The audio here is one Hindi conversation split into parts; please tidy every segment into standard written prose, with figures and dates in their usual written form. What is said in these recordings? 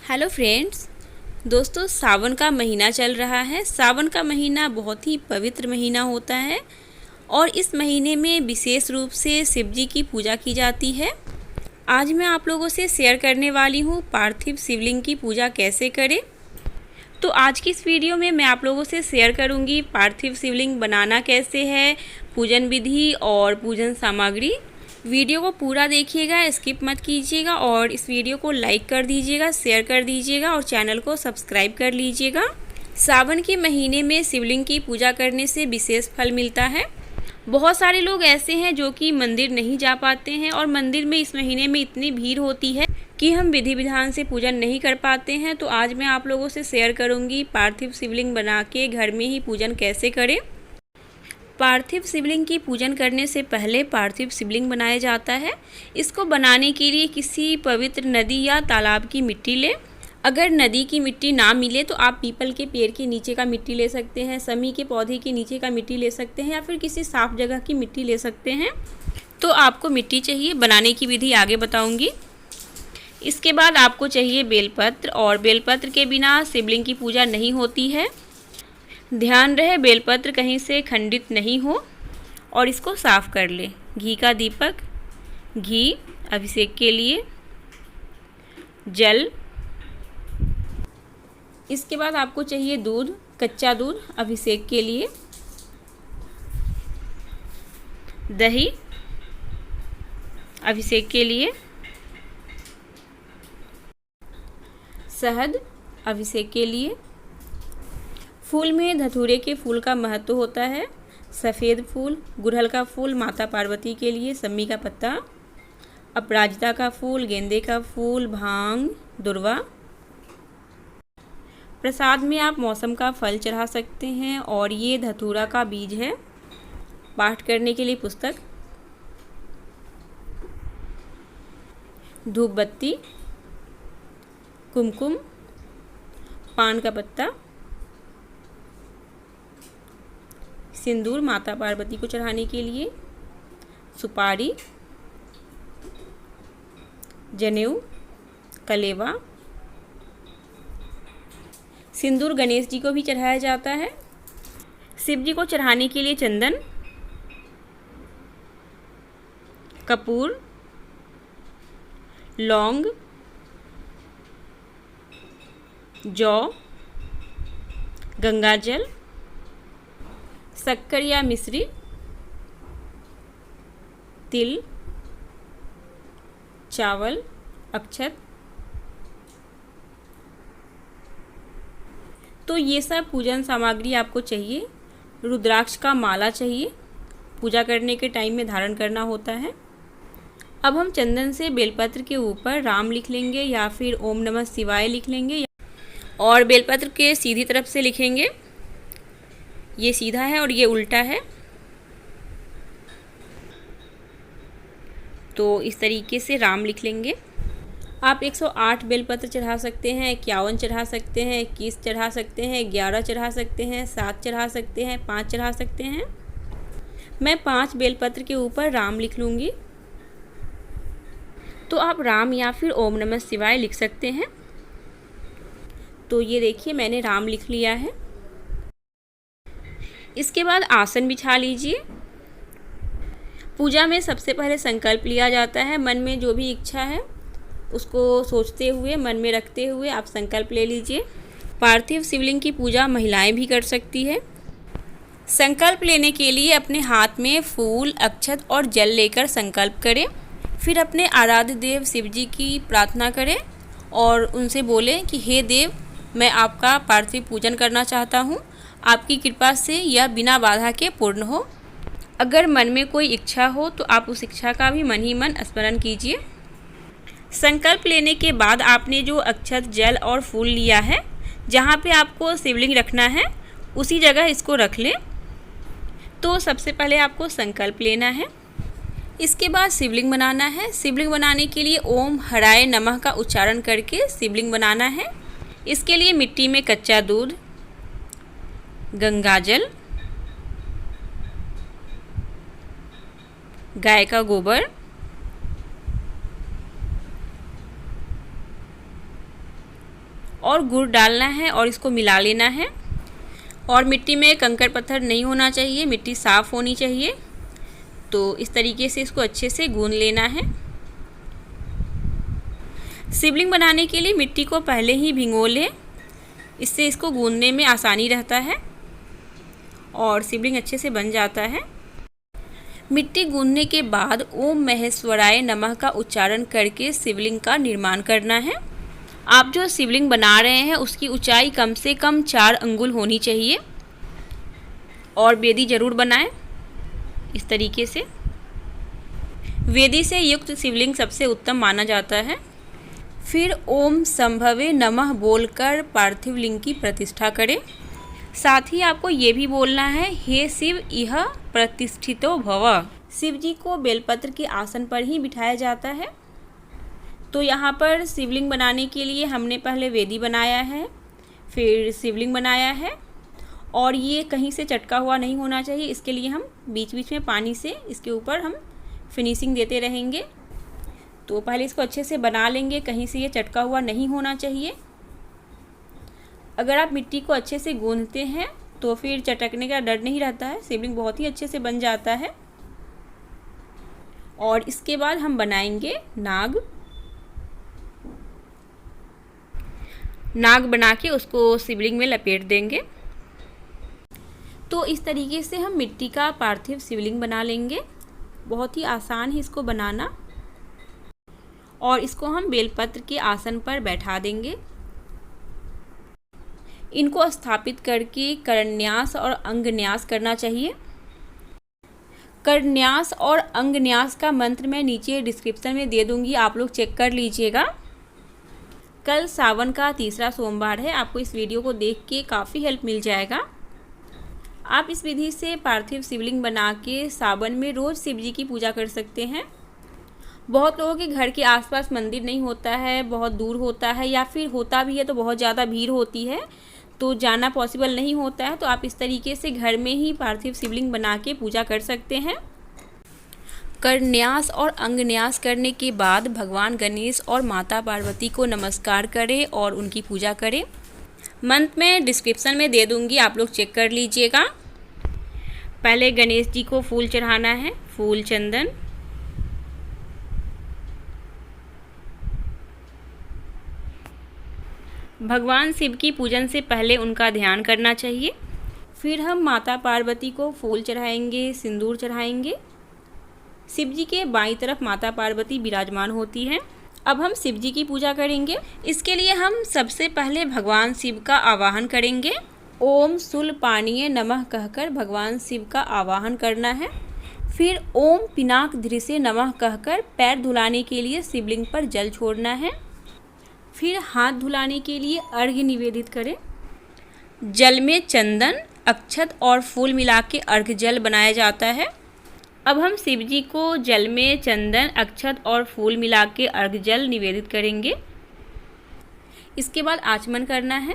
Hello friends. दोस्तों, सावन का महीना चल रहा है। सावन का महीना बहुत ही पवित्र महीना होता है और इस महीने में विशेष रूप से शिव जी की पूजा की जाती है। आज मैं आप लोगों से शेयर करने वाली हूँ पार्थिव शिवलिंग की पूजा कैसे करें। तो आज की इस वीडियो में मैं आप लोगों से शेयर करूँगी पार्थिव शिवलिंग बनाना कैसे है, पूजन विधि और पूजन सामग्री। वीडियो को पूरा देखिएगा, स्किप मत कीजिएगा और इस वीडियो को लाइक कर दीजिएगा, शेयर कर दीजिएगा और चैनल को सब्सक्राइब कर लीजिएगा। सावन के महीने में शिवलिंग की पूजा करने से विशेष फल मिलता है। बहुत सारे लोग ऐसे हैं जो कि मंदिर नहीं जा पाते हैं और मंदिर में इस महीने में इतनी भीड़ होती है कि हम विधि विधान से पूजन नहीं कर पाते हैं। तो आज मैं आप लोगों से शेयर करूंगी पार्थिव शिवलिंग बना के घर में ही पूजन कैसे करें। पार्थिव शिवलिंग की पूजन करने से पहले पार्थिव शिवलिंग बनाया जाता है। इसको बनाने के लिए किसी पवित्र नदी या तालाब की मिट्टी लें। अगर नदी की मिट्टी ना मिले तो आप पीपल के पेड़ के नीचे का मिट्टी ले सकते हैं, समी के पौधे के नीचे का मिट्टी ले सकते हैं या फिर किसी साफ जगह की मिट्टी ले सकते हैं। तो आपको मिट्टी चाहिए। बनाने की विधि आगे बताऊंगी। इसके बाद आपको चाहिए बेलपत्र और बेलपत्र के बिना शिवलिंग की पूजा नहीं होती है। ध्यान रहे बेलपत्र कहीं से खंडित नहीं हो और इसको साफ कर ले। घी का दीपक, घी अभिषेक के लिए, जल। इसके बाद आपको चाहिए दूध, कच्चा दूध अभिषेक के लिए, दही अभिषेक के लिए, शहद अभिषेक के लिए। फूल में धतूरे के फूल का महत्व होता है। सफ़ेद फूल, गुड़हल का फूल माता पार्वती के लिए, सम्मी का पत्ता, अपराजिता का फूल, गेंदे का फूल, भांग, दुर्वा। प्रसाद में आप मौसम का फल चढ़ा सकते हैं और ये धतूरा का बीज है। पाठ करने के लिए पुस्तक, धूप बत्ती, कुमकुम, पान का पत्ता, सिंदूर माता पार्वती को चढ़ाने के लिए, सुपारी, जनेऊ, कलेवा। सिंदूर गणेश जी को भी चढ़ाया जाता है। शिव जी को चढ़ाने के लिए चंदन, कपूर, लौंग, जौ, गंगाजल, शक्कर या मिश्री, तिल, चावल, अक्षत। तो ये सब पूजन सामग्री आपको चाहिए। रुद्राक्ष का माला चाहिए, पूजा करने के टाइम में धारण करना होता है। अब हम चंदन से बेलपत्र के ऊपर राम लिख लेंगे या फिर ओम नमः शिवाय लिख लेंगे और बेलपत्र के सीधी तरफ से लिखेंगे। ये सीधा है और ये उल्टा है। तो इस तरीके से राम लिख लेंगे। आप 108 बेलपत्र चढ़ा सकते हैं, 51 चढ़ा सकते हैं, 21 चढ़ा सकते हैं, 11 चढ़ा सकते हैं, 7 चढ़ा सकते हैं, 5 चढ़ा सकते हैं। मैं 5 बेलपत्र के ऊपर राम लिख लूँगी। तो आप राम या फिर ओम नमः शिवाय लिख सकते हैं। तो ये देखिए मैंने राम लिख लिया है। इसके बाद आसन बिछा लीजिए। पूजा में सबसे पहले संकल्प लिया जाता है। मन में जो भी इच्छा है उसको सोचते हुए, मन में रखते हुए आप संकल्प ले लीजिए। पार्थिव शिवलिंग की पूजा महिलाएं भी कर सकती है। संकल्प लेने के लिए अपने हाथ में फूल, अक्षत और जल लेकर संकल्प करें। फिर अपने आराध्य देव शिव जी की प्रार्थना करें और उनसे बोलें कि हे देव, मैं आपका पार्थिव पूजन करना चाहता हूँ। आपकी कृपा से यह बिना बाधा के पूर्ण हो। अगर मन में कोई इच्छा हो तो आप उस इच्छा का भी मन ही मन स्मरण कीजिए। संकल्प लेने के बाद आपने जो अक्षत, जल और फूल लिया है, जहाँ पे आपको शिवलिंग रखना है उसी जगह इसको रख लें। तो सबसे पहले आपको संकल्प लेना है। इसके बाद शिवलिंग बनाना है। शिवलिंग बनाने के लिए ओम हराय नमः का उच्चारण करके शिवलिंग बनाना है। इसके लिए मिट्टी में कच्चा दूध, गंगाजल, गाय का गोबर, और गुड़ डालना है और इसको मिला लेना है। और मिट्टी में कंकड़ पत्थर नहीं होना चाहिए, मिट्टी साफ़ होनी चाहिए। तो इस तरीके से इसको अच्छे से गूंद लेना है। शिवलिंग बनाने के लिए मिट्टी को पहले ही भिगो लें, इससे इसको गूंदने में आसानी रहता है और शिवलिंग अच्छे से बन जाता है। मिट्टी गूंदने के बाद ओम महेश्वराय नमः का उच्चारण करके शिवलिंग का निर्माण करना है। आप जो शिवलिंग बना रहे हैं उसकी ऊंचाई कम से कम 4 अंगुल होनी चाहिए और वेदी जरूर बनाएं इस तरीके से। वेदी से युक्त शिवलिंग सबसे उत्तम माना जाता है। फिर ओम संभवे नमः बोलकर पार्थिव लिंग की प्रतिष्ठा करें। साथ ही आपको ये भी बोलना है, हे शिव इह प्रतिष्ठितो भव। शिव जी को बेलपत्र के आसन पर ही बिठाया जाता है। तो यहाँ पर शिवलिंग बनाने के लिए हमने पहले वेदी बनाया है, फिर शिवलिंग बनाया है और ये कहीं से चटका हुआ नहीं होना चाहिए। इसके लिए हम बीच बीच में पानी से इसके ऊपर हम फिनिशिंग देते रहेंगे। तो पहले इसको अच्छे से बना लेंगे, कहीं से ये चटका हुआ नहीं होना चाहिए। अगर आप मिट्टी को अच्छे से गूंथते हैं तो फिर चटकने का डर नहीं रहता है, शिवलिंग बहुत ही अच्छे से बन जाता है। और इसके बाद हम बनाएंगे नाग। नाग बना के उसको शिवलिंग में लपेट देंगे। तो इस तरीके से हम मिट्टी का पार्थिव शिवलिंग बना लेंगे। बहुत ही आसान है इसको बनाना। और इसको हम बेलपत्र के आसन पर बैठा देंगे। इनको स्थापित करके करन्यास और अंगन्यास करना चाहिए। करन्यास और अंगन्यास का मंत्र मैं नीचे डिस्क्रिप्शन में दे दूंगी, आप लोग चेक कर लीजिएगा। कल सावन का तीसरा सोमवार है, आपको इस वीडियो को देख के काफ़ी हेल्प मिल जाएगा। आप इस विधि से पार्थिव शिवलिंग बना के सावन में रोज़ शिव जी की पूजा कर सकते हैं। बहुत लोगों के घर के आसपास मंदिर नहीं होता है, बहुत दूर होता है, या फिर होता भी है तो बहुत ज़्यादा भीड़ होती है, तो जाना पॉसिबल नहीं होता है। तो आप इस तरीके से घर में ही पार्थिव शिवलिंग बना के पूजा कर सकते हैं। करन्यास और अंगन्यास करने के बाद भगवान गणेश और माता पार्वती को नमस्कार करें और उनकी पूजा करें। मंत्र मैं डिस्क्रिप्शन में दे दूंगी, आप लोग चेक कर लीजिएगा। पहले गणेश जी को फूल चढ़ाना है, फूल चंदन। भगवान शिव की पूजन से पहले उनका ध्यान करना चाहिए। फिर हम माता पार्वती को फूल चढ़ाएंगे, सिंदूर चढ़ाएंगे। शिव जी के बाईं तरफ माता पार्वती विराजमान होती हैं। अब हम शिव जी की पूजा करेंगे। इसके लिए हम सबसे पहले भगवान शिव का आवाहन करेंगे। ओम शूलपाणिये नमः कहकर भगवान शिव का आवाहन करना है। फिर ओम पिनाक धृषे नमः कहकर पैर धुलाने के लिए शिवलिंग पर जल छोड़ना है। फिर हाथ धुलाने के लिए अर्घ्य निवेदित करें। जल में चंदन, अक्षत और फूल मिला के अर्घ्य जल बनाया जाता है। अब हम शिव जी को जल में चंदन, अक्षत और फूल मिला के अर्घ्य जल निवेदित करेंगे। इसके बाद आचमन करना है।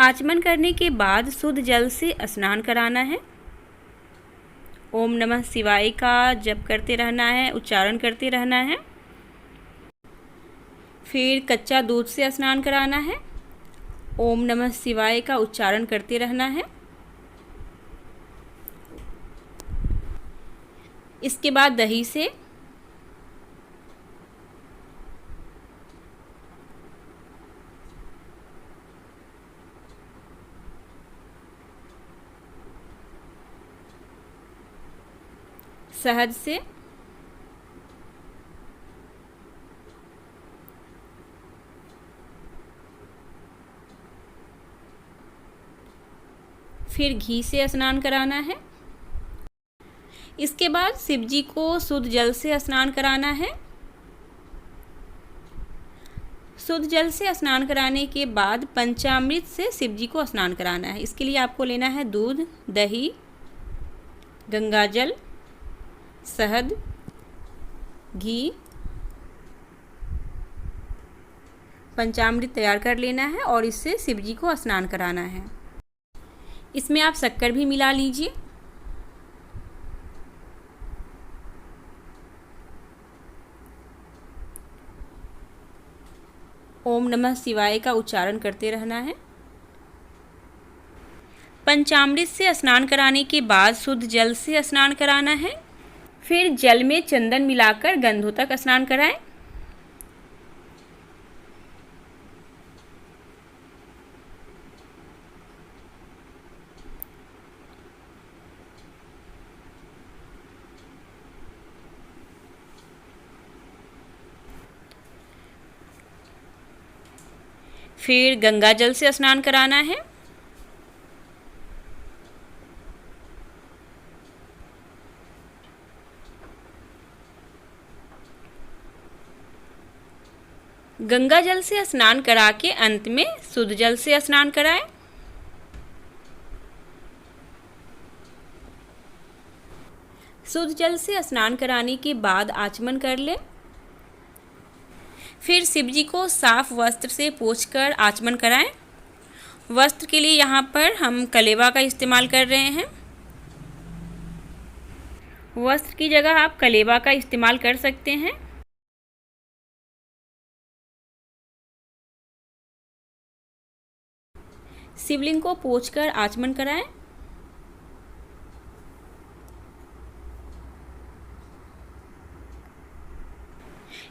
आचमन करने के बाद शुद्ध जल से स्नान कराना है। ओम नमः शिवाय का जप करते रहना है, उच्चारण करते रहना है। फिर कच्चा दूध से स्नान कराना है। ओम नमः शिवाय का उच्चारण करते रहना है। इसके बाद दही से। शहद से। फिर घी से स्नान कराना है। इसके बाद शिव जी को शुद्ध जल से स्नान कराना है। शुद्ध जल से स्नान कराने के बाद पंचामृत से शिव जी को स्नान कराना है। इसके लिए आपको लेना है दूध, दही, गंगाजल, शहद, घी, पंचामृत तैयार कर लेना है और इससे शिव जी को स्नान कराना है। इसमें आप शक्कर भी मिला लीजिए। ओम नमः शिवाय का उच्चारण करते रहना है। पंचामृत से स्नान कराने के बाद शुद्ध जल से स्नान कराना है। फिर जल में चंदन मिलाकर गंधों तक स्नान कराएं। फिर गंगा जल से स्नान कराना है। गंगा जल से स्नान करा के अंत में शुद्ध जल से स्नान कराएं। शुद्ध जल से स्नान कराने के बाद आचमन कर लें। फिर शिव जी को साफ वस्त्र से पोंछकर आचमन कराएं। वस्त्र के लिए यहाँ पर हम कलेवा का इस्तेमाल कर रहे हैं। वस्त्र की जगह आप कलेवा का इस्तेमाल कर सकते हैं। शिवलिंग को पोंछकर आचमन कराएं।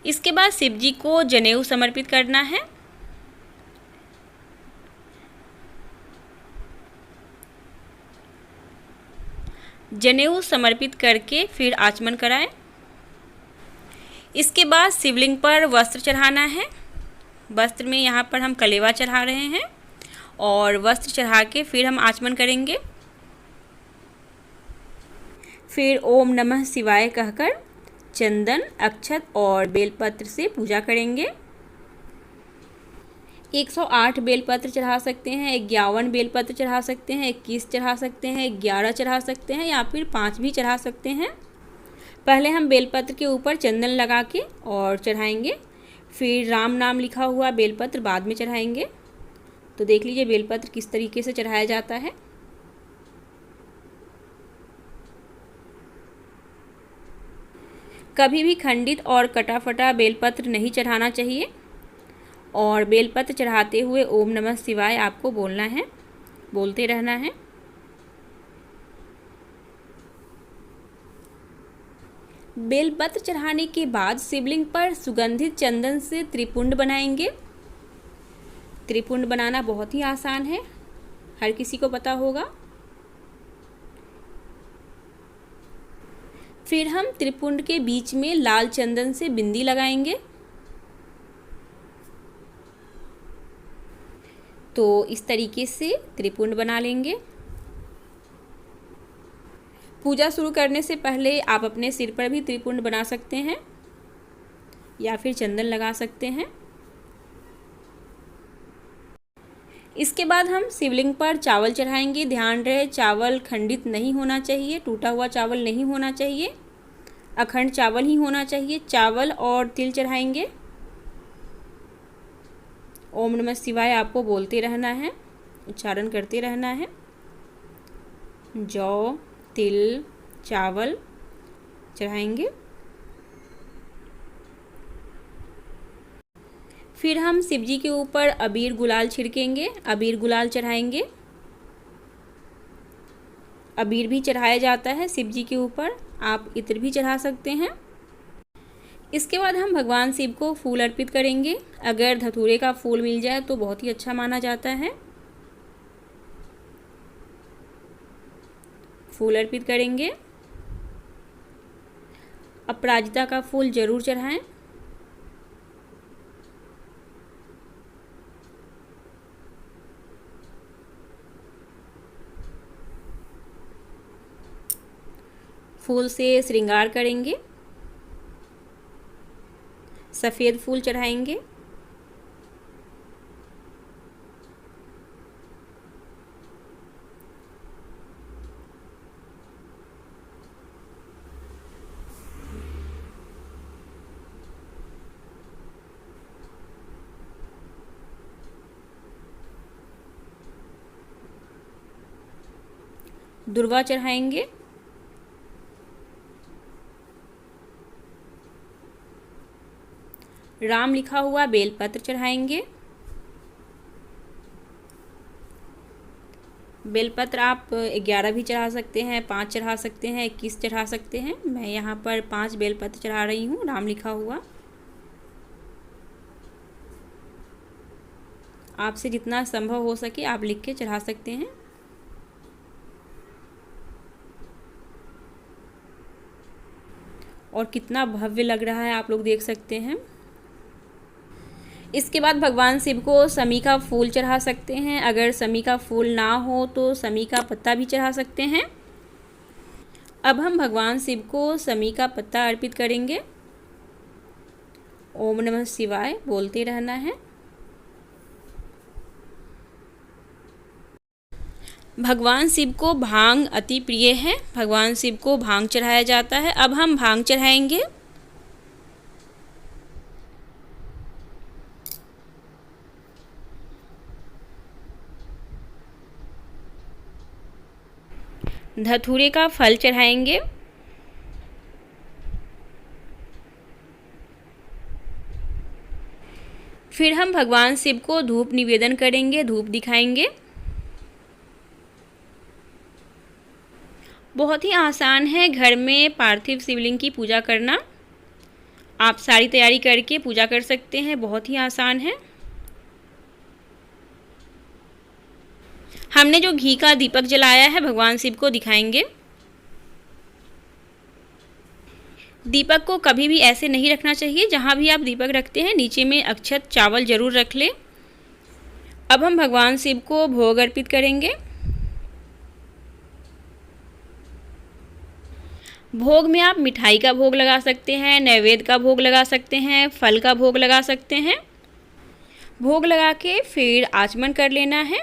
इसके बाद शिव जी को जनेऊ समर्पित करना है। जनेऊ समर्पित करके फिर आचमन कराएं। इसके बाद शिवलिंग पर वस्त्र चढ़ाना है। वस्त्र में यहाँ पर हम कलेवा चढ़ा रहे हैं और वस्त्र चढ़ा के फिर हम आचमन करेंगे। फिर ओम नमः शिवाय कहकर चंदन, अक्षत और बेलपत्र से पूजा करेंगे। 108 बेलपत्र चढ़ा सकते हैं, 51 बेलपत्र चढ़ा सकते हैं, 21 चढ़ा सकते हैं, 11 चढ़ा सकते हैं या फिर 5 भी चढ़ा सकते हैं। पहले हम बेलपत्र के ऊपर चंदन लगा के और चढ़ाएंगे। फिर राम नाम लिखा हुआ बेलपत्र बाद में चढ़ाएंगे। तो देख लीजिए बेलपत्र किस तरीके से चढ़ाया जाता है। कभी भी खंडित और कटा फटा बेलपत्र नहीं चढ़ाना चाहिए और बेलपत्र चढ़ाते हुए ओम नमः शिवाय आपको बोलना है, बोलते रहना है। बेलपत्र चढ़ाने के बाद शिवलिंग पर सुगंधित चंदन से त्रिपुंड बनाएंगे। त्रिपुंड बनाना बहुत ही आसान है, हर किसी को पता होगा। फिर हम त्रिपुंड के बीच में लाल चंदन से बिंदी लगाएंगे। तो इस तरीके से त्रिपुंड बना लेंगे। पूजा शुरू करने से पहले आप अपने सिर पर भी त्रिपुंड बना सकते हैं या फिर चंदन लगा सकते हैं। इसके बाद हम शिवलिंग पर चावल चढ़ाएंगे। ध्यान रहे चावल खंडित नहीं होना चाहिए, टूटा हुआ चावल नहीं होना चाहिए, अखंड चावल ही होना चाहिए। चावल और तिल चढ़ाएंगे। ओम नमः शिवाय आपको बोलते रहना है, उच्चारण करते रहना है। जौ, तिल, चावल चढ़ाएंगे। फिर हम शिवजी के ऊपर अबीर गुलाल छिड़केंगे, अबीर गुलाल चढ़ाएंगे। अबीर भी चढ़ाया जाता है शिवजी के ऊपर, आप इत्र भी चढ़ा सकते हैं। इसके बाद हम भगवान शिव को फूल अर्पित करेंगे। अगर धतूरे का फूल मिल जाए तो बहुत ही अच्छा माना जाता है। फूल अर्पित करेंगे। अपराजिता का फूल जरूर चढ़ाएं। फूल से श्रृंगार करेंगे। सफ़ेद फूल चढ़ाएंगे। दुर्वा चढ़ाएंगे। राम लिखा हुआ बेलपत्र चढ़ाएंगे। बेलपत्र आप 11 भी चढ़ा सकते हैं, 5 चढ़ा सकते हैं, 21 चढ़ा सकते हैं। मैं यहाँ पर 5 बेलपत्र चढ़ा रही हूँ राम लिखा हुआ। आपसे जितना संभव हो सके आप लिख के चढ़ा सकते हैं। और कितना भव्य लग रहा है आप लोग देख सकते हैं। इसके बाद भगवान शिव को समी का फूल चढ़ा सकते हैं। अगर समी का फूल ना हो तो समी का पत्ता भी चढ़ा सकते हैं। अब हम भगवान शिव को समी का पत्ता अर्पित करेंगे। ओम नमः शिवाय बोलते रहना है। भगवान शिव को भांग अति प्रिय है। भगवान शिव को भांग चढ़ाया जाता है। अब हम भांग चढ़ाएंगे। धतूरे का फल चढ़ाएंगे। फिर हम भगवान शिव को धूप निवेदन करेंगे, धूप दिखाएंगे। बहुत ही आसान है घर में पार्थिव शिवलिंग की पूजा करना। आप सारी तैयारी करके पूजा कर सकते हैं, बहुत ही आसान है। हमने जो घी का दीपक जलाया है भगवान शिव को दिखाएंगे। दीपक को कभी भी ऐसे नहीं रखना चाहिए। जहाँ भी आप दीपक रखते हैं नीचे में अक्षत चावल जरूर रख लें। अब हम भगवान शिव को भोग अर्पित करेंगे। भोग में आप मिठाई का भोग लगा सकते हैं, नैवेद्य का भोग लगा सकते हैं, फल का भोग लगा सकते हैं। भोग लगा के फिर आचमन कर लेना है।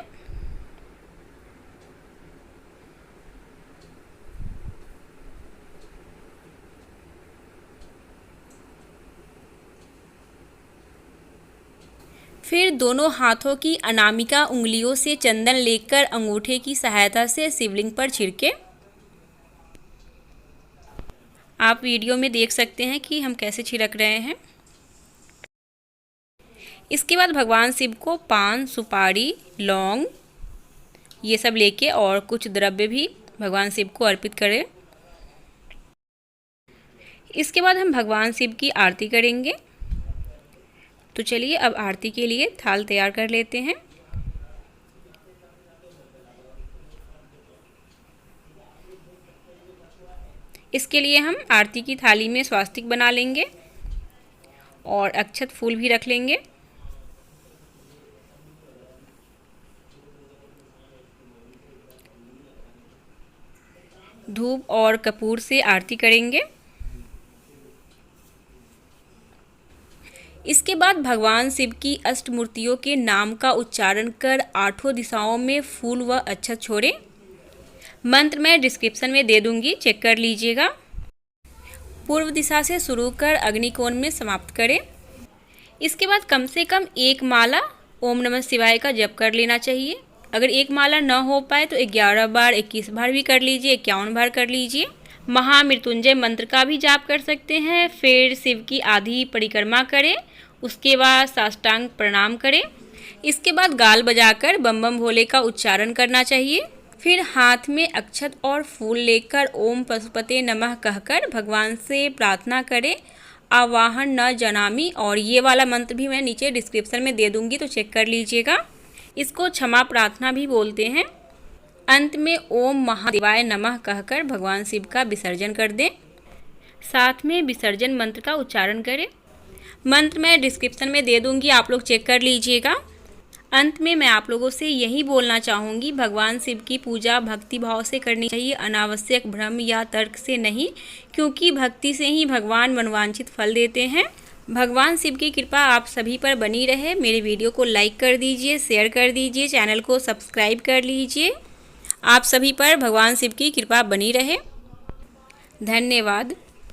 फिर दोनों हाथों की अनामिका उंगलियों से चंदन लेकर अंगूठे की सहायता से शिवलिंग पर छिड़के। आप वीडियो में देख सकते हैं कि हम कैसे छिड़क रहे हैं। इसके बाद भगवान शिव को पान, सुपारी, लौंग ये सब लेके और कुछ द्रव्य भी भगवान शिव को अर्पित करें। इसके बाद हम भगवान शिव की आरती करेंगे। तो चलिए अब आरती के लिए थाल तैयार कर लेते हैं। इसके लिए हम आरती की थाली में स्वास्तिक बना लेंगे और अक्षत फूल भी रख लेंगे। धूप और कपूर से आरती करेंगे। इसके बाद भगवान शिव की अष्टमूर्तियों के नाम का उच्चारण कर 8 दिशाओं में फूल व अक्षत छोड़ें। मंत्र मैं डिस्क्रिप्शन में दे दूंगी, चेक कर लीजिएगा। पूर्व दिशा से शुरू कर अग्निकोण में समाप्त करें। इसके बाद कम से कम 1 माला ओम नमः शिवाय का जप कर लेना चाहिए। अगर 1 माला न हो पाए तो 11 बार, 21 बार भी कर लीजिए, 51 बार कर लीजिए। महामृत्युंजय मंत्र का भी जाप कर सकते हैं। फिर शिव की आधी परिक्रमा करें, उसके बाद साष्टांग प्रणाम करें। इसके बाद गाल बजाकर बम बम भोले का उच्चारण करना चाहिए। फिर हाथ में अक्षत और फूल लेकर ओम पशुपते नमः कहकर भगवान से प्रार्थना करें, आवाहन न जनामी। और ये वाला मंत्र भी मैं नीचे डिस्क्रिप्शन में दे दूंगी, तो चेक कर लीजिएगा। इसको क्षमा प्रार्थना भी बोलते हैं। अंत में ओम महादेवाय नमः कहकर भगवान शिव का विसर्जन कर दें। साथ में विसर्जन मंत्र का उच्चारण करें। मंत्र मैं डिस्क्रिप्शन में दे दूंगी, आप लोग चेक कर लीजिएगा। अंत में मैं आप लोगों से यही बोलना चाहूँगी, भगवान शिव की पूजा भक्ति भाव से करनी चाहिए, अनावश्यक भ्रम या तर्क से नहीं, क्योंकि भक्ति से ही भगवान मनवांछित फल देते हैं। भगवान शिव की कृपा आप सभी पर बनी रहे। मेरे वीडियो को लाइक कर दीजिए, शेयर कर दीजिए, चैनल को सब्सक्राइब कर लीजिए। आप सभी पर भगवान शिव की कृपा बनी रहे। धन्यवाद।